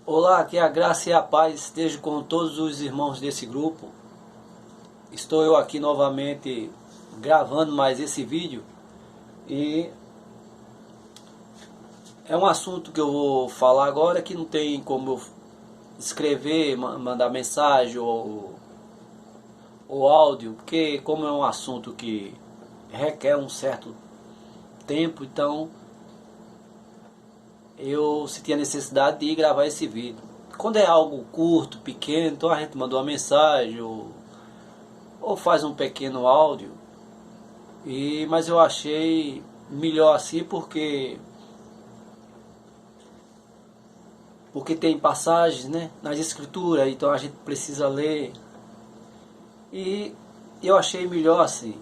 Olá, que a graça e a paz estejam com todos os irmãos desse grupo. Estou eu aqui novamente gravando mais esse vídeo e é um assunto que eu vou falar agora que não tem como eu escrever, mandar mensagem ou áudio, porque como é um assunto que requer um certo tempo, então eu senti a necessidade de gravar esse vídeo. Quando é algo curto, pequeno, então a gente manda uma mensagem ou faz um pequeno áudio. Mas eu achei melhor assim porque tem passagens, né, nas escrituras, então a gente precisa ler. E eu achei melhor assim.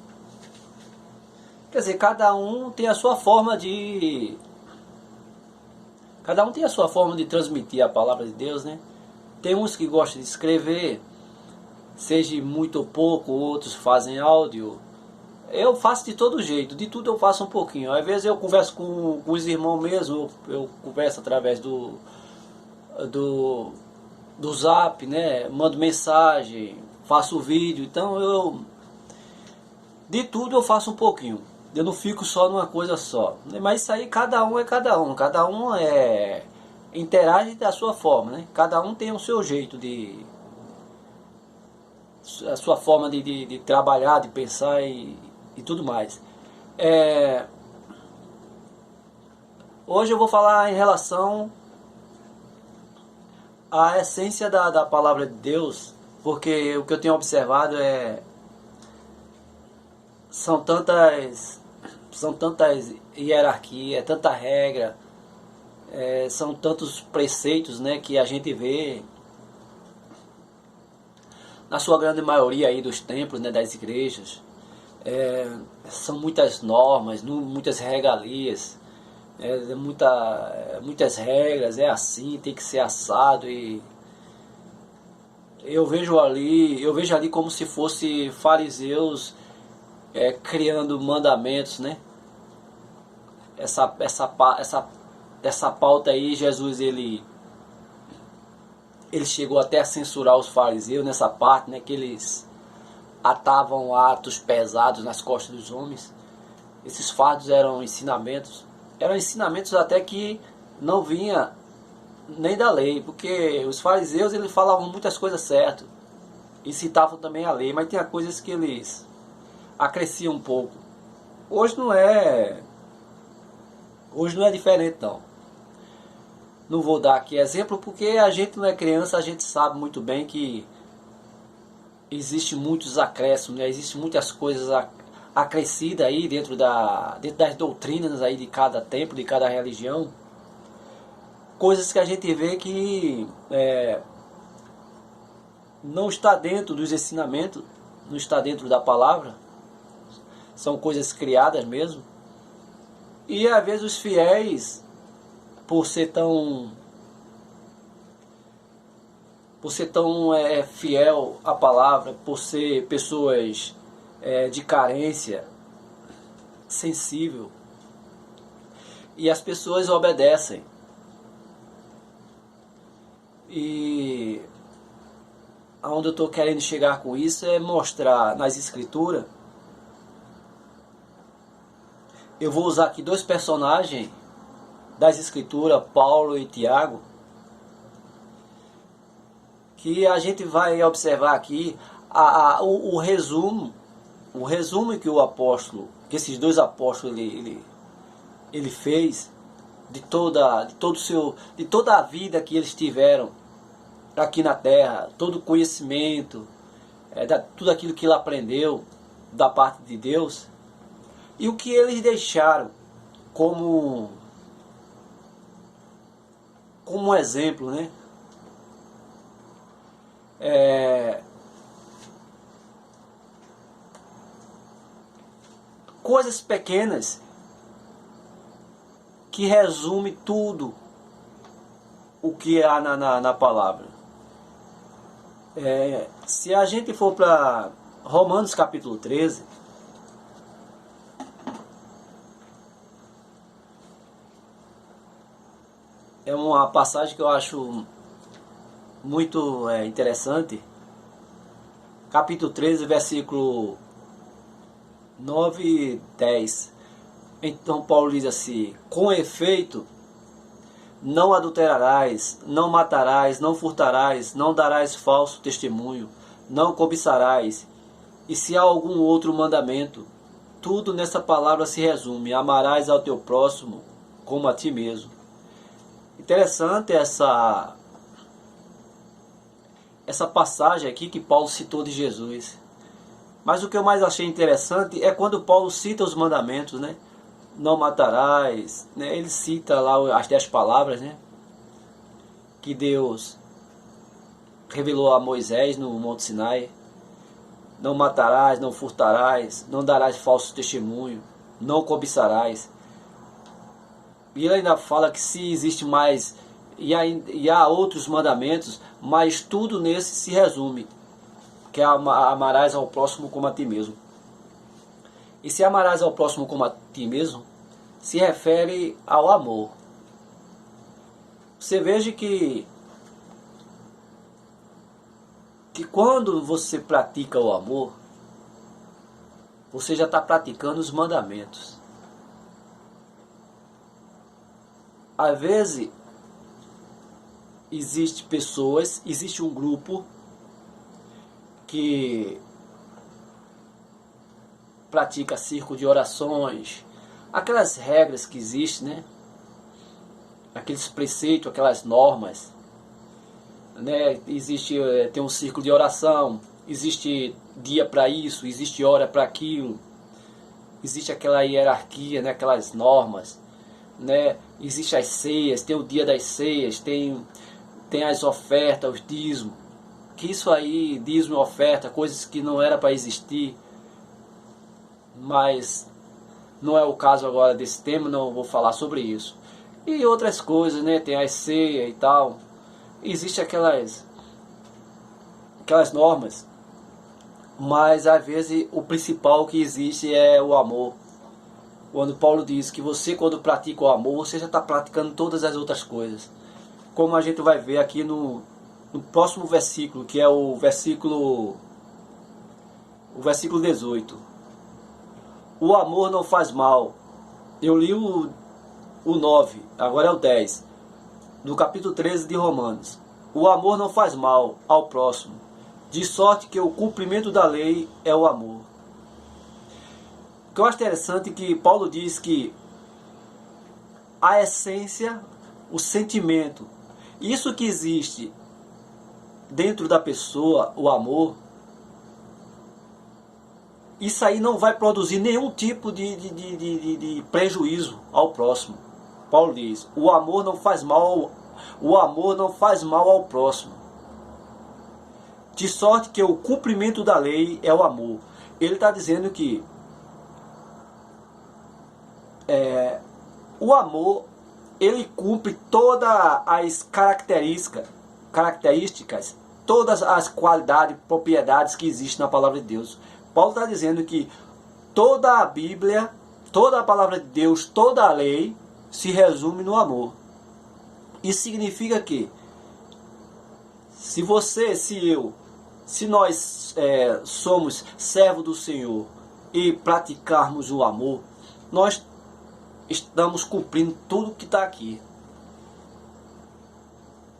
Quer dizer, cada um tem a sua forma de transmitir a palavra de Deus, né? Tem uns que gostam de escrever, seja muito ou pouco, outros fazem áudio. Eu faço de todo jeito, de tudo eu faço um pouquinho. Às vezes eu converso com os irmãos mesmo, eu converso através do, do zap, né? Mando mensagem, faço vídeo, então de tudo eu faço um pouquinho. Eu não fico só numa coisa só. Mas isso aí cada um interage da sua forma, né? Cada um tem o seu jeito a sua forma de trabalhar, de pensar e tudo mais. É, hoje eu vou falar em relação à essência da palavra de Deus, porque o que eu tenho observado são tantas hierarquias, tanta regra, são tantos preceitos, né, que a gente vê na sua grande maioria aí dos templos, né, das igrejas. São muitas normas, muitas regalias, muitas regras, é assim, tem que ser assado. E eu vejo ali como se fosse fariseus criando mandamentos, né? Essa pauta aí, Jesus ele chegou até a censurar os fariseus nessa parte, né, que eles atavam atos pesados nas costas dos homens. Esses fardos eram ensinamentos até que não vinha nem da lei, porque os fariseus eles falavam muitas coisas certas e citavam também a lei, mas tinha coisas que eles acresciam um pouco. Hoje não é, hoje não é diferente não. Não vou dar aqui exemplo porque a gente não é criança, a gente sabe muito bem que existe muitos acréscimos, né? Existe muitas coisas acrescidas aí dentro das doutrinas aí de cada templo, de cada religião, coisas que a gente vê que não está dentro dos ensinamentos, não está dentro da palavra, são coisas criadas mesmo. E às vezes os fiéis, por ser tão fiel à palavra, por ser pessoas de carência, sensível, e as pessoas obedecem. E aonde eu estou querendo chegar com isso é mostrar nas escrituras. Eu vou usar aqui dois personagens das escrituras, Paulo e Tiago, que a gente vai observar aqui o resumo que que esses dois apóstolos ele fez de toda a vida que eles tiveram aqui na terra, todo o conhecimento, tudo aquilo que ele aprendeu da parte de Deus, e o que eles deixaram como exemplo, né? Coisas pequenas que resume tudo o que há na palavra. Se a gente for para Romanos capítulo 13, é uma passagem que eu acho muito interessante. Capítulo 13, versículo 9 e 10. Então Paulo diz assim: com efeito, não adulterarás, não matarás, não furtarás, não darás falso testemunho, não cobiçarás. E se há algum outro mandamento, tudo nessa palavra se resume: amarás ao teu próximo como a ti mesmo. Interessante essa passagem aqui que Paulo citou de Jesus. Mas o que eu mais achei interessante é quando Paulo cita os mandamentos, né? Não matarás, né? Ele cita lá as 10 palavras, né? Que Deus revelou a Moisés no Monte Sinai. Não matarás, não furtarás, não darás falso testemunho, não cobiçarás. E ele ainda fala que se existe mais, e há outros mandamentos, mas tudo nesse se resume, que é amarás ao próximo como a ti mesmo. E se amarás ao próximo como a ti mesmo, se refere ao amor. Você veja que quando você pratica o amor, você já está praticando os mandamentos. Às vezes, existe um grupo que pratica círculo de orações, aquelas regras que existem, né? Aqueles preceitos, aquelas normas, né? Tem um círculo de oração, existe dia para isso, existe hora para aquilo, existe aquela hierarquia, né? Aquelas normas, né? Existe as ceias, tem o dia das ceias, tem as ofertas, os dízimos, que isso aí, dízimo e oferta, coisas que não era para existir, mas não é o caso agora desse tema, não vou falar sobre isso. E outras coisas, né? Tem as ceias e tal. Existem aquelas normas, mas às vezes o principal que existe é o amor. Quando Paulo diz que você, quando pratica o amor, você já está praticando todas as outras coisas. Como a gente vai ver aqui no próximo versículo, que é o versículo 18. O amor não faz mal. Eu li o 9, agora é o 10, do capítulo 13 de Romanos. O amor não faz mal ao próximo, de sorte que o cumprimento da lei é o amor. O que eu acho interessante é que Paulo diz que a essência, o sentimento, isso que existe dentro da pessoa, o amor, isso aí não vai produzir nenhum tipo de prejuízo ao próximo. Paulo diz: o amor não faz mal, ao próximo, de sorte que o cumprimento da lei é o amor. Ele está dizendo que o amor, ele cumpre todas as características, todas as qualidades, propriedades que existem na palavra de Deus. Paulo está dizendo que toda a Bíblia, toda a palavra de Deus, toda a lei se resume no amor. Isso significa que se você, se eu, se nós somos servos do Senhor e praticarmos o amor, nós estamos cumprindo tudo que está aqui.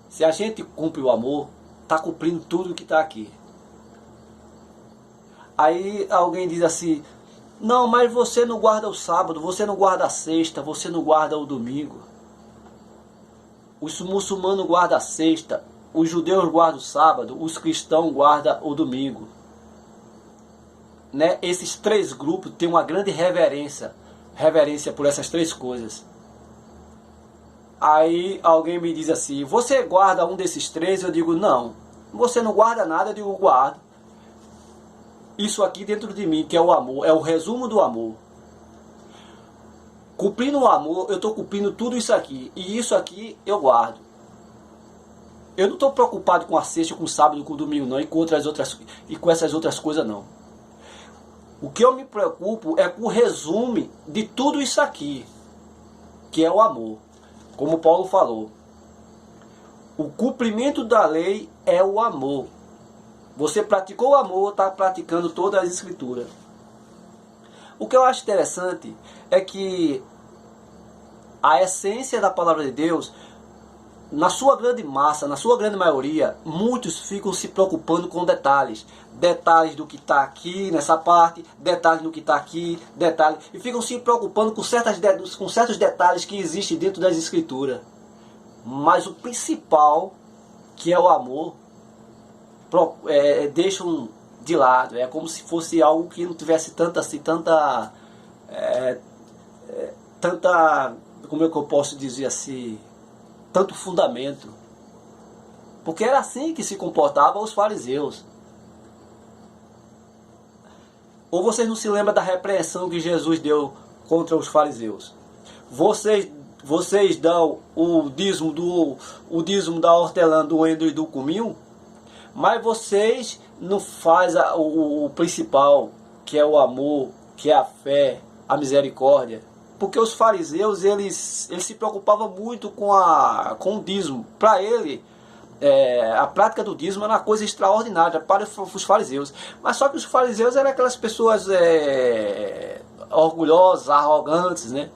Se a gente cumpre o amor, está cumprindo tudo que está aqui. Aí alguém diz assim: não, mas você não guarda o sábado, você não guarda a sexta, você não guarda o domingo. Os muçulmanos guardam a sexta, os judeus guardam o sábado, os cristãos guardam o domingo. Né? Esses três grupos têm uma grande reverência por essas três coisas. Aí alguém me diz assim: você guarda um desses três? Eu digo: não. Você não guarda nada? Eu digo: guardo. Isso aqui dentro de mim, que é o amor, é o resumo do amor. Cumprindo o amor, eu estou cumprindo tudo isso aqui. E isso aqui eu guardo. Eu não estou preocupado com a sexta, com o sábado, com o domingo, não, e com essas outras coisas, não. O que eu me preocupo é com o resumo de tudo isso aqui, que é o amor. Como Paulo falou: O cumprimento da lei é o amor. Você praticou o amor, está praticando toda a Escritura. O que eu acho interessante é que a essência da palavra de Deus, na sua grande massa, na sua grande maioria, muitos ficam se preocupando com detalhes. Detalhes do que está aqui nessa parte, detalhes do que está aqui, detalhes. E ficam se preocupando com certos detalhes que existem dentro das Escrituras. Mas o principal, que é o amor, deixam de lado. É como se fosse algo que não tivesse tanta, como é que eu posso dizer assim, tanto fundamento. Porque era assim que se comportavam os fariseus. Ou vocês não se lembram da repreensão que Jesus deu contra os fariseus? Vocês dão o dízimo da hortelã, do endro e do cominho, mas vocês não fazem o principal, que é o amor, que é a fé, a misericórdia. Porque os fariseus, eles se preocupavam muito com o dízimo. Para ele, a prática do dízimo era uma coisa extraordinária para os fariseus. Mas só que os fariseus eram aquelas pessoas orgulhosas, arrogantes, né?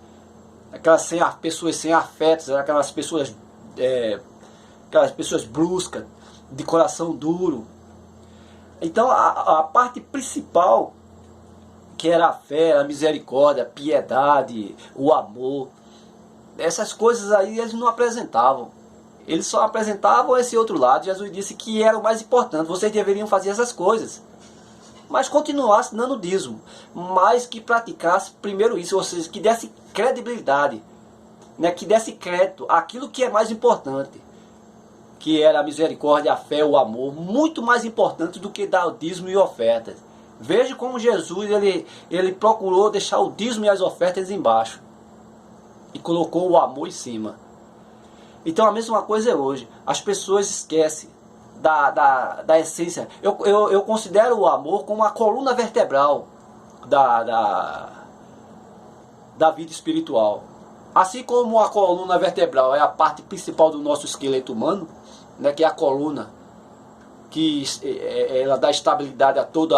Pessoas sem afetos, aquelas pessoas bruscas, de coração duro. Então a parte principal, que era a fé, a misericórdia, a piedade, o amor, essas coisas aí eles não apresentavam. Eles só apresentavam esse outro lado. Jesus disse que era o mais importante, vocês deveriam fazer essas coisas, mas continuasse dando dízimo, mas que praticasse primeiro isso, ou seja, que desse credibilidade, né, que desse crédito àquilo que é mais importante, que era a misericórdia, a fé, o amor, muito mais importante do que dar o dízimo e ofertas. Veja como Jesus ele procurou deixar o dízimo e as ofertas embaixo e colocou o amor em cima. Então a mesma coisa é hoje. As pessoas esquecem da essência. Eu considero o amor como a coluna vertebral da vida espiritual. Assim como a coluna vertebral é a parte principal do nosso esqueleto humano, né, que é a coluna, que ela dá estabilidade a todo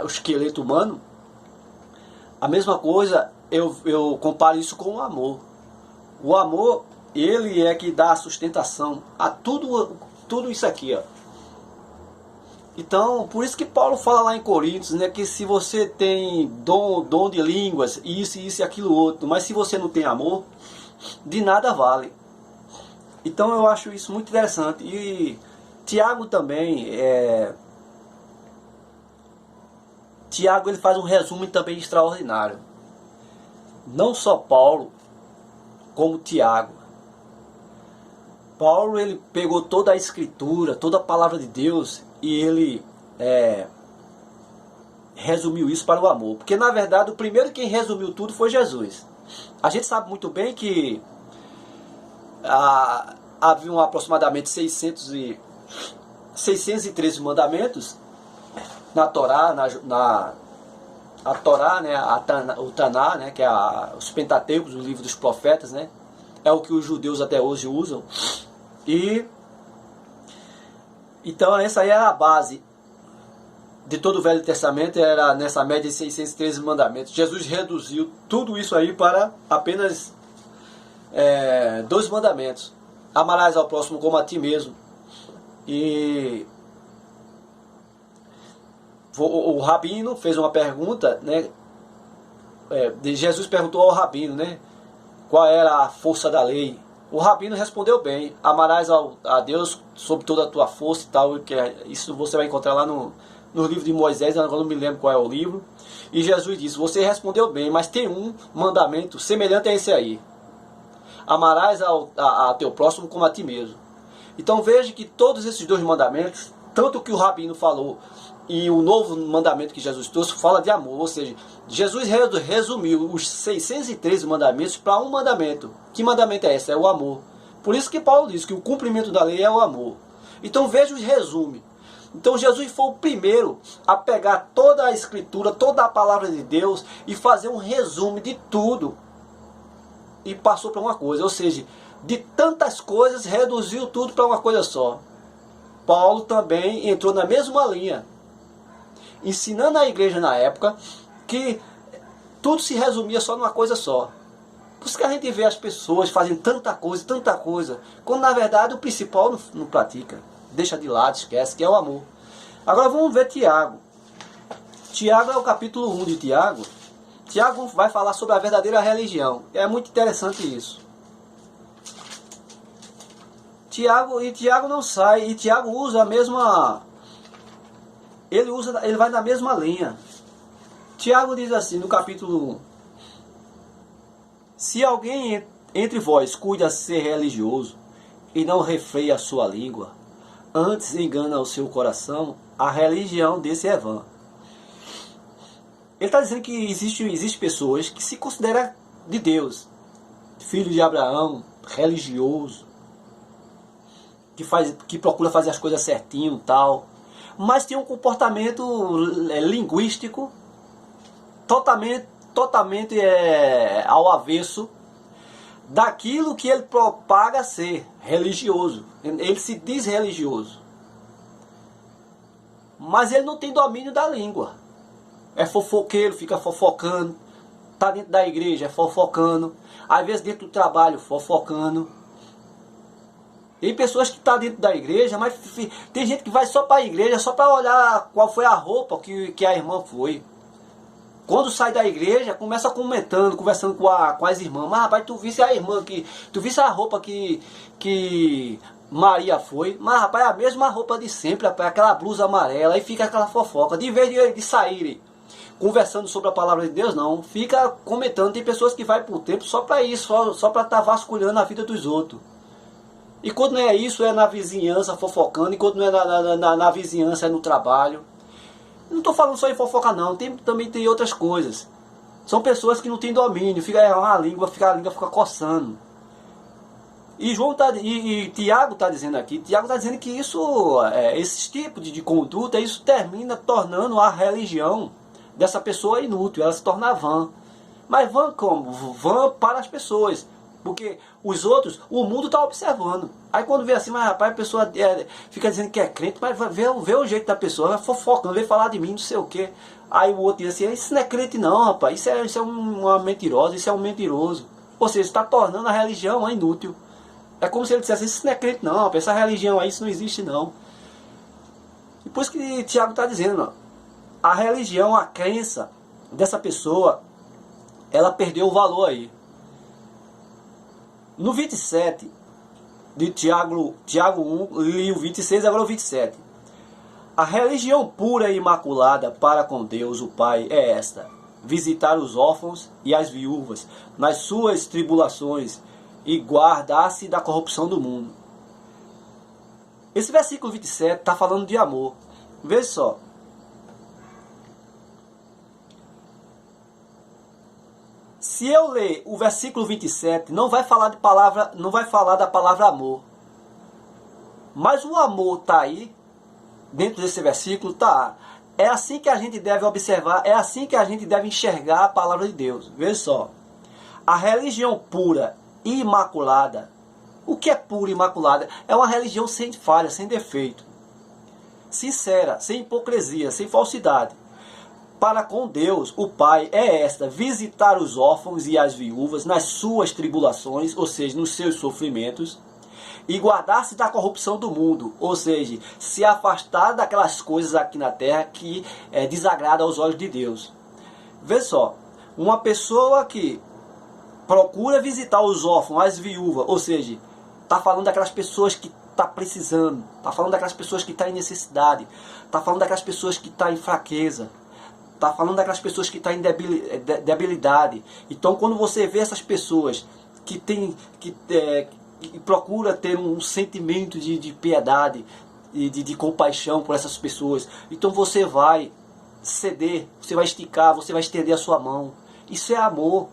o esqueleto humano. A mesma coisa, eu comparo isso com o amor. O amor, ele é que dá a sustentação a tudo isso aqui, ó. Então, por isso que Paulo fala lá em Coríntios, né, que se você tem dom de línguas, isso e aquilo outro, mas se você não tem amor, de nada vale. Então eu acho isso muito interessante. E Tiago também, Tiago ele faz um resumo também extraordinário. Não só Paulo, como Tiago. Paulo ele pegou toda a escritura, toda a palavra de Deus e ele resumiu isso para o amor. Porque na verdade o primeiro quem resumiu tudo foi Jesus. A gente sabe muito bem que haviam aproximadamente 613 mandamentos na Torá, a Torá, né, o Taná, né, que é os Pentateucos, o livro dos profetas, né, é o que os judeus até hoje usam. E então essa aí era a base de todo o Velho Testamento, era nessa média de 613 mandamentos. Jesus reduziu tudo isso aí para apenas 2 mandamentos: amarás ao próximo como a ti mesmo. E o rabino fez uma pergunta, né? Jesus perguntou ao rabino, né, qual era a força da lei. O rabino respondeu bem: amarás a Deus sobre toda a tua força e tal. Isso você vai encontrar lá no livro de Moisés, agora não me lembro qual é o livro. E Jesus disse: você respondeu bem, mas tem um mandamento semelhante a esse aí: amarás a teu próximo como a ti mesmo. Então veja que todos esses 2 mandamentos, tanto o que o rabino falou e o novo mandamento que Jesus trouxe, fala de amor. Ou seja, Jesus resumiu os 613 mandamentos para um mandamento. Que mandamento é esse? É o amor. Por isso que Paulo diz que o cumprimento da lei é o amor. Então veja o resumo. Então Jesus foi o primeiro a pegar toda a escritura, toda a palavra de Deus e fazer um resumo de tudo. E passou para uma coisa, ou seja, de tantas coisas, reduziu tudo para uma coisa só. Paulo também entrou na mesma linha, ensinando a igreja na época que tudo se resumia só numa coisa só. Por isso que a gente vê as pessoas fazendo tanta coisa, quando na verdade o principal não pratica. Deixa de lado, esquece, que é o amor. Agora vamos ver Tiago. Tiago é o capítulo 1 de Tiago. Tiago vai falar sobre a verdadeira religião. É muito interessante isso. Tiago não sai, e Tiago usa a mesma... Ele vai na mesma linha. Tiago diz assim, no capítulo 1. Se alguém entre vós cuida ser religioso, e não refreia a sua língua, antes engana o seu coração, a religião desse é vã. Ele está dizendo que existe pessoas que se consideram de Deus, filho de Abraão, religioso, que procura fazer as coisas certinho e tal, mas tem um comportamento linguístico totalmente ao avesso daquilo que ele propaga ser religioso. Ele se diz religioso, mas ele não tem domínio da língua. É fofoqueiro, fica fofocando. Está dentro da igreja, é fofocando. Às vezes dentro do trabalho, fofocando. Tem pessoas que estão dentro da igreja, mas tem gente que vai só para a igreja, só para olhar qual foi a roupa que a irmã foi. Quando sai da igreja, começa comentando, conversando com as irmãs. Mas rapaz, tu visse a irmã que... Tu visse a roupa que Maria foi. Mas rapaz, é a mesma roupa de sempre, rapaz, aquela blusa amarela. Aí fica aquela fofoca. De vez de saírem conversando sobre a palavra de Deus, não. Fica comentando. Tem pessoas que vai por tempo só para isso, só para estar vasculhando a vida dos outros. E quando não é isso, é na vizinhança fofocando. E quando não é na vizinhança, é no trabalho. Não estou falando só em fofoca não, também tem outras coisas. São pessoas que não têm domínio, a língua fica coçando. E Tiago está dizendo aqui, Tiago está dizendo que esse tipo de conduta, isso termina tornando a religião dessa pessoa inútil, ela se torna vã. Mas vã como? Vã para as pessoas. Porque os outros, o mundo está observando. Aí quando vê assim, mas rapaz, a pessoa fica dizendo que é crente, mas vê o jeito da pessoa, vai fofocando, vem falar de mim, não sei o quê. Aí o outro diz assim, isso não é crente não, rapaz, isso é uma mentirosa, isso é um mentiroso. Ou seja, está tornando a religião inútil. É como se ele dissesse, isso não é crente não, rapaz, essa religião aí, isso não existe não. E por isso que Tiago está dizendo, ó, a religião, a crença dessa pessoa, ela perdeu o valor aí. No 27 de Tiago 1, li o 26, agora o 27. A religião pura e imaculada para com Deus o Pai é esta: visitar os órfãos e as viúvas nas suas tribulações e guardar-se da corrupção do mundo. Esse versículo 27 está falando de amor. Veja só. Se eu ler o versículo 27, não vai falar da palavra amor. Mas o amor está aí, dentro desse versículo, está. É assim que a gente deve observar, é assim que a gente deve enxergar a palavra de Deus. Veja só. A religião pura e imaculada. O que é pura e imaculada? É uma religião sem falha, sem defeito. Sincera, sem hipocrisia, sem falsidade. Para com Deus, o Pai, é esta: visitar os órfãos e as viúvas nas suas tribulações, ou seja, nos seus sofrimentos, e guardar-se da corrupção do mundo, ou seja, se afastar daquelas coisas aqui na terra que desagradam aos olhos de Deus. Veja só, uma pessoa que procura visitar os órfãos, as viúvas, ou seja, está falando daquelas pessoas que está precisando, está falando daquelas pessoas que estão em necessidade, está falando daquelas pessoas que estão em fraqueza, está falando daquelas pessoas que estão em debilidade. Então, quando você vê essas pessoas que procura ter um sentimento de piedade e de compaixão por essas pessoas, então você vai ceder, você vai esticar, você vai estender a sua mão. Isso é amor.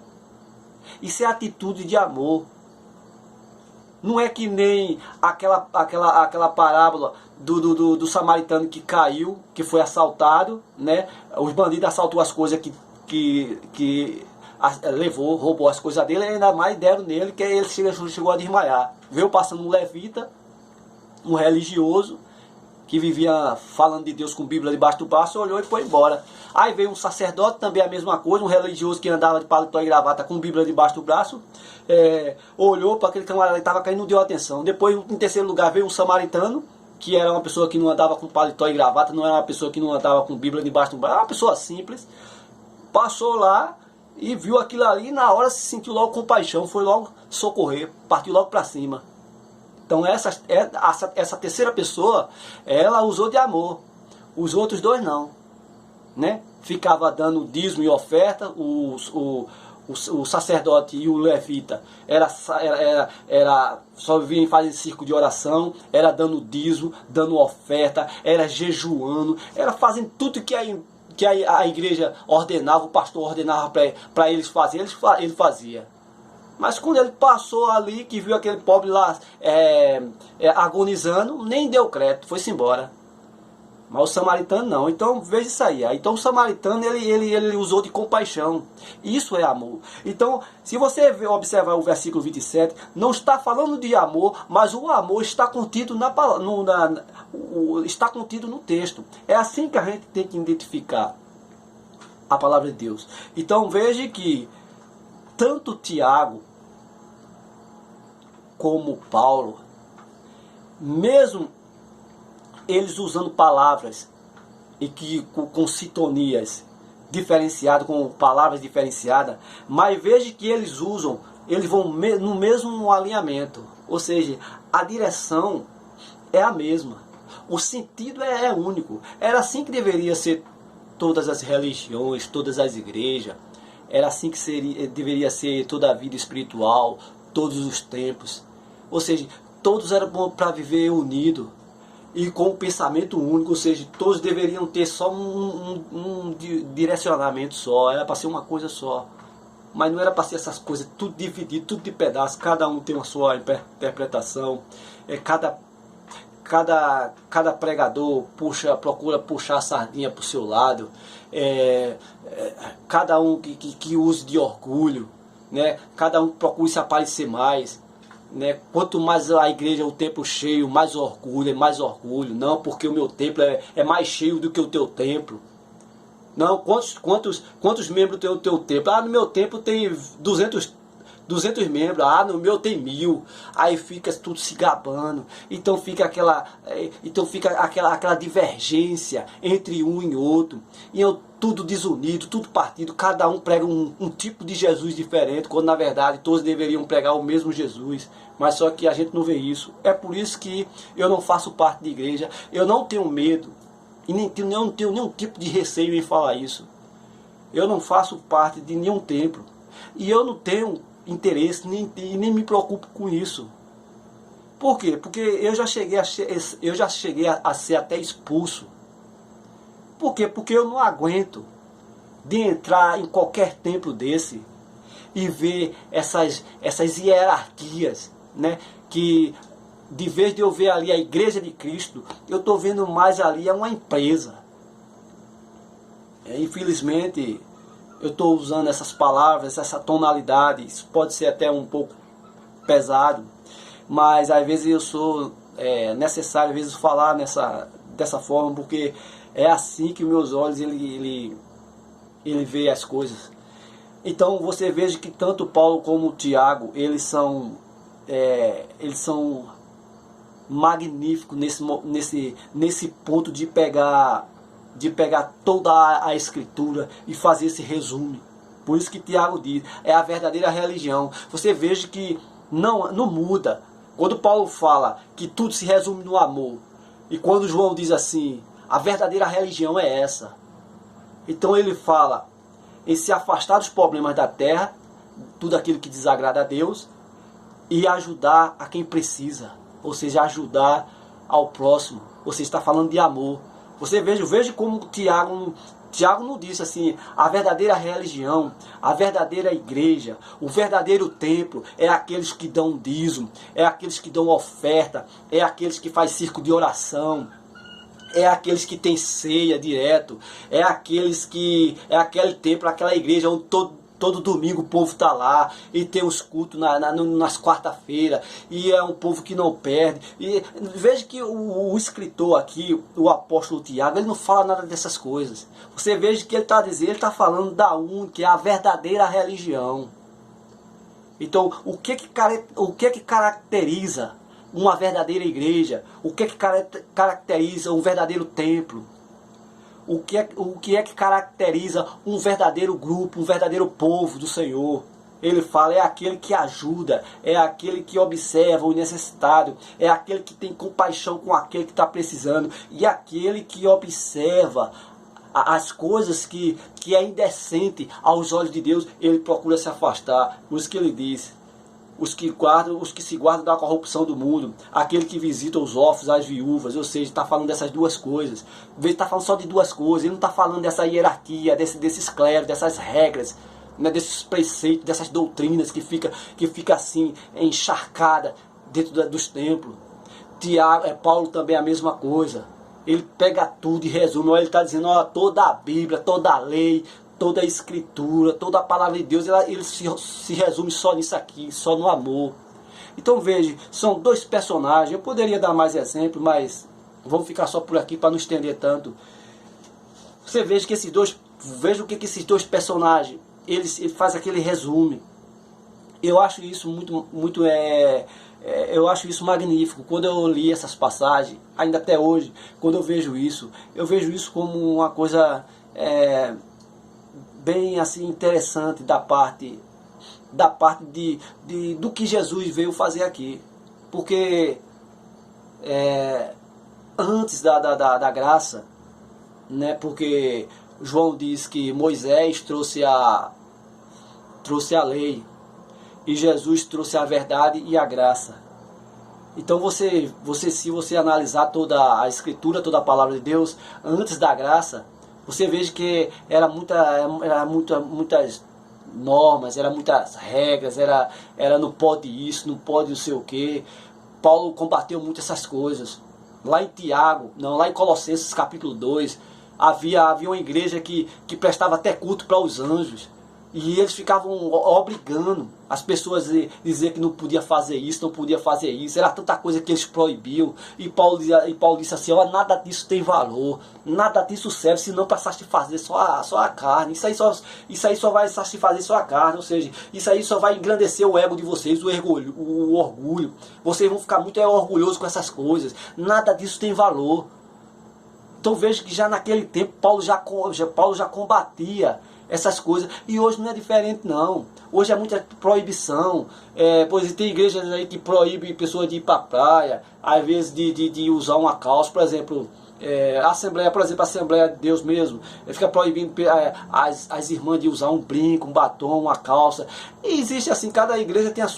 Isso é atitude de amor. Não é que nem aquela parábola do samaritano que caiu, que foi assaltado, né? Os bandidos assaltou as coisas que levou, roubou as coisas dele, e ainda mais deram nele, que ele chegou a desmaiar. Veio passando um levita, um religioso, que vivia falando de Deus com Bíblia debaixo do braço, olhou e foi embora. Aí veio um sacerdote, também a mesma coisa, um religioso que andava de paletó e gravata com Bíblia debaixo do braço, olhou para aquele camarada que estava caindo, não deu atenção. Depois, em terceiro lugar, veio um samaritano, que era uma pessoa que não andava com paletó e gravata, não era uma pessoa que não andava com Bíblia debaixo do braço, era uma pessoa simples. Passou lá e viu aquilo ali, e na hora se sentiu logo compaixão, foi logo socorrer, partiu logo para cima. Então essa terceira pessoa, ela usou de amor. Os outros dois não, né? Ficava dando dízimo e oferta. O sacerdote e o levita era só vivia em fazer circo de oração, era dando dízimo, dando oferta, era jejuando, era fazendo tudo que a igreja ordenava, o pastor ordenava para eles fazerem, ele fazia. Mas quando ele passou ali, que viu aquele pobre lá agonizando, nem deu crédito, foi-se embora. Mas o samaritano não. Então veja isso aí. Então o samaritano ele usou de compaixão. Isso é amor. Então, se você observar o versículo 27, não está falando de amor, mas o amor está contido está contido no texto. É assim que a gente tem que identificar a palavra de Deus. Então veja que tanto Tiago como Paulo, mesmo eles usando palavras e que com sintonias diferenciadas, com palavras diferenciadas, mas veja que eles vão no mesmo alinhamento, ou seja, a direção é a mesma, o sentido é único. Era assim que deveria ser todas as religiões, todas as igrejas, era assim que deveria ser toda a vida espiritual, todos os tempos. Ou seja, todos eram bons para viver unidos e com um pensamento único, ou seja, todos deveriam ter só um direcionamento só, era para ser uma coisa só. Mas não era para ser essas coisas tudo dividido, tudo de pedaço, cada um tem a sua interpretação, cada pregador procura puxar a sardinha para o seu lado, cada um que use de orgulho, né? Cada um procura se aparecer mais. Né? Quanto mais a igreja, o templo cheio, mais orgulho, não, porque o meu templo é mais cheio do que o teu templo. Não, quantos membros tem o teu templo? Ah, no meu templo tem 200 membros, ah, no meu tem 1000. Aí fica tudo se gabando. Então fica aquela divergência entre um e outro. E tudo desunido, tudo partido, cada um prega um tipo de Jesus diferente, quando na verdade todos deveriam pregar o mesmo Jesus, mas só que a gente não vê isso. É por isso que eu não faço parte de igreja, eu não tenho medo, e não tenho nenhum tipo de receio em falar isso. Eu não faço parte de nenhum templo, e eu não tenho interesse, nem me preocupo com isso. Por quê? Porque eu já cheguei a ser até expulso. Por quê? Porque eu não aguento de entrar em qualquer templo desse e ver essas hierarquias, né? Que de vez de eu ver ali a igreja de Cristo, eu estou vendo mais ali uma empresa. Infelizmente, eu estou usando essas palavras, essa tonalidade, isso pode ser até um pouco pesado, mas às vezes eu sou necessário às vezes falar dessa forma, porque é assim que meus olhos ele vê as coisas. Então você veja que tanto Paulo como Tiago, eles são magníficos nesse ponto de pegar toda a escritura e fazer esse resumo. Por isso que Tiago diz, é a verdadeira religião. Você veja que não muda. Quando Paulo fala que tudo se resume no amor, e quando João diz assim, a verdadeira religião é essa. Então ele fala em se afastar dos problemas da terra, tudo aquilo que desagrada a Deus, e ajudar a quem precisa, ou seja, ajudar ao próximo. Você está falando de amor. Você veja como Tiago não disse assim, a verdadeira religião, a verdadeira igreja, o verdadeiro templo é aqueles que dão dízimo, é aqueles que dão oferta, é aqueles que fazem circo de oração, é aqueles que têm ceia direto, é aquele templo, aquela igreja onde todo domingo o povo está lá, e tem os cultos nas quarta-feiras, e é um povo que não perde. E veja que o escritor aqui, o apóstolo Tiago, ele não fala nada dessas coisas. Você veja que ele está dizendo, ele está falando da que é a verdadeira religião. Então, o que que caracteriza uma verdadeira igreja? O que caracteriza um verdadeiro templo? O que é que caracteriza um verdadeiro grupo, um verdadeiro povo do Senhor? Ele fala, é aquele que ajuda, é aquele que observa o necessitado, é aquele que tem compaixão com aquele que está precisando, e aquele que observa as coisas que é indecente aos olhos de Deus, ele procura se afastar. Por isso que ele diz, os que se guardam da corrupção do mundo, aquele que visita os órfãos, as viúvas. Ou seja, está falando dessas duas coisas. Ele está falando só de duas coisas, ele não está falando dessa hierarquia, desses clérigos, dessas regras, né, desses preceitos, dessas doutrinas que fica assim, encharcada dentro dos templos. Paulo também é a mesma coisa. Ele pega tudo e resume. Ele está dizendo, ó, toda a Bíblia, toda a lei, toda a escritura, toda a palavra de Deus, ele se resume só nisso aqui, só no amor. Então veja, são dois personagens. Eu poderia dar mais exemplos, mas vamos ficar só por aqui para não estender tanto. Você veja que veja o que esses dois personagens, ele faz aquele resumo. Eu acho isso eu acho isso magnífico. Quando eu li essas passagens, ainda até hoje, quando eu vejo isso como uma coisa bem assim interessante da parte do que Jesus veio fazer aqui. Porque antes da graça, né, porque João diz que Moisés trouxe a lei, e Jesus trouxe a verdade e a graça. Então se você analisar toda a escritura, toda a palavra de Deus, antes da graça, você veja que era muitas normas, era muitas regras, era não pode isso, não pode não sei o que. Paulo combateu muito essas coisas. Lá em Colossenses capítulo 2, havia uma igreja que prestava até culto para os anjos. E eles ficavam obrigando as pessoas a dizer que não podia fazer isso, não podia fazer isso. Era tanta coisa que eles proibiam. E Paulo disse assim, ó, nada disso tem valor, nada disso serve, senão para satisfazer só a carne. Isso aí só vai satisfazer só a carne. Ou seja, isso aí só vai engrandecer o ego de vocês, o orgulho. Vocês vão ficar muito orgulhosos com essas coisas. Nada disso tem valor. Então veja que já naquele tempo Paulo já combatia essas coisas, e hoje não é diferente não. Hoje é muita proibição. Pois tem igrejas aí que proíbem pessoas de ir para a praia, às vezes de usar uma calça, por exemplo, a Assembleia de Deus mesmo, fica proibindo as irmãs de usar um brinco, um batom, uma calça. E existe assim, cada igreja tem as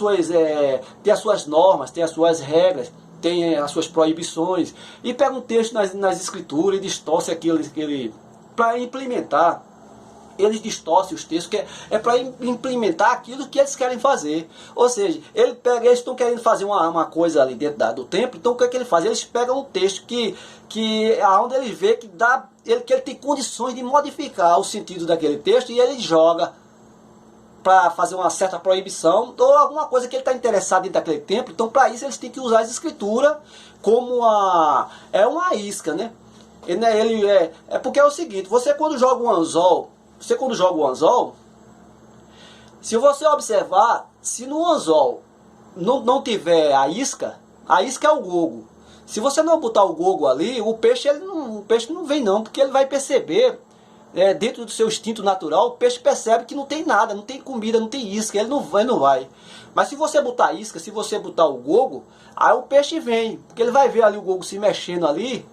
suas normas, tem as suas regras, tem as suas proibições, e pega um texto nas escrituras e distorce aquele para implementar. Eles distorcem os textos, que é para implementar aquilo que eles querem fazer. Ou seja, eles estão querendo fazer uma coisa ali dentro do templo, então o que é que ele faz? Eles pegam um texto onde eles vê que ele tem condições de modificar o sentido daquele texto, e ele joga para fazer uma certa proibição, ou alguma coisa que ele está interessado dentro daquele templo. Então para isso eles têm que usar as escrituras como uma isca, né? Porque é o seguinte, você quando joga um anzol, se você observar, se no anzol não tiver a isca é o gogo. Se você não botar o gogo ali, o peixe não vem não, porque ele vai perceber, dentro do seu instinto natural, o peixe percebe que não tem nada, não tem comida, não tem isca, ele não vai. Mas se você botar a isca, se você botar o gogo, aí o peixe vem, porque ele vai ver ali o gogo se mexendo ali,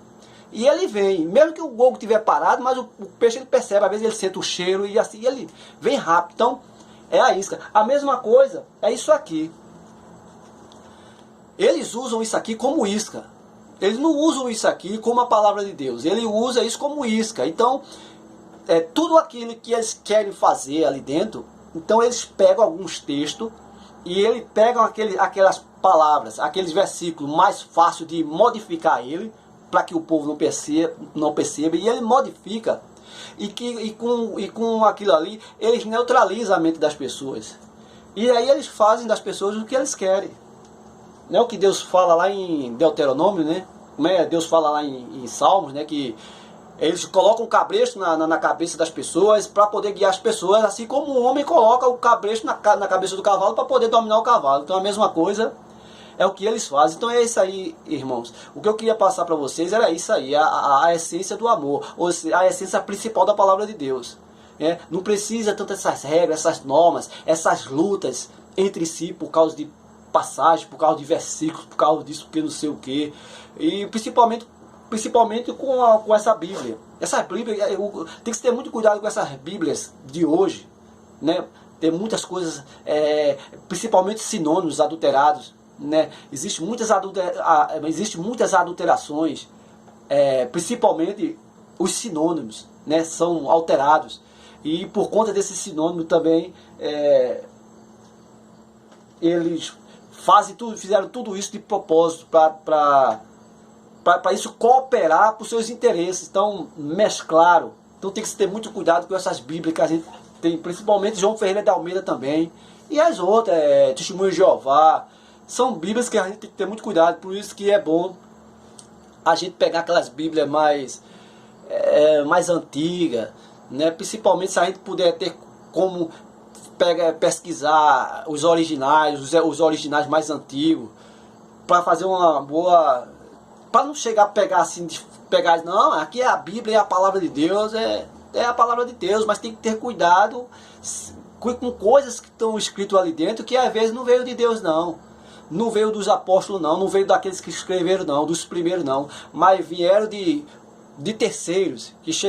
e ele vem, mesmo que o gogo estiver parado, mas o peixe ele percebe, às vezes ele sente o cheiro e assim ele vem rápido. Então é a isca. A mesma coisa é isso aqui. Eles usam isso aqui como isca. Eles não usam isso aqui como a palavra de Deus. Ele usa isso como isca. Então tudo aquilo que eles querem fazer ali dentro, então eles pegam alguns textos e eles pegam aquelas palavras, aqueles versículos mais fáceis de modificar ele, para que o povo não perceba, e ele modifica E com aquilo ali, eles neutralizam a mente das pessoas. E aí eles fazem das pessoas o que eles querem. Não é o que Deus fala lá em Deuteronômio, né? Como é? Deus fala lá em Salmos, né? Que eles colocam o cabresto na cabeça das pessoas para poder guiar as pessoas, assim como o homem coloca o cabresto na cabeça do cavalo para poder dominar o cavalo. Então a mesma coisa é o que eles fazem. Então é isso aí, irmãos. O que eu queria passar para vocês era isso aí, a essência do amor, ou seja, a essência principal da palavra de Deus. Não precisa tanto essas regras, essas normas, essas lutas entre si por causa de passagem, por causa de versículos, por causa disso, porque não sei o que. E principalmente com essa Bíblia. Essa Bíblia, tem que ter muito cuidado com essas Bíblias de hoje, né? Tem muitas coisas, principalmente sinônimos adulterados, né? Existem muitas adulterações, principalmente os sinônimos, né? São alterados. E por conta desse sinônimo também, eles fizeram tudo isso de propósito para isso cooperar para os seus interesses. Então, mesclaram. Então tem que ter muito cuidado com essas Bíblias que a gente tem, principalmente João Ferreira de Almeida também. E as outras, Testemunho de Jeová. São Bíblias que a gente tem que ter muito cuidado. Por isso que é bom a gente pegar aquelas Bíblias mais antigas, né? Principalmente se a gente puder ter como pesquisar os originais, os originais mais antigos, para fazer uma boa... Para não chegar a pegar assim, não, aqui é a Bíblia, é a palavra de Deus, é a palavra de Deus, mas tem que ter cuidado com coisas que estão escritas ali dentro, que às vezes não veio de Deus não. Não veio dos apóstolos não veio daqueles que escreveram não, dos primeiros não, mas vieram de terceiros, que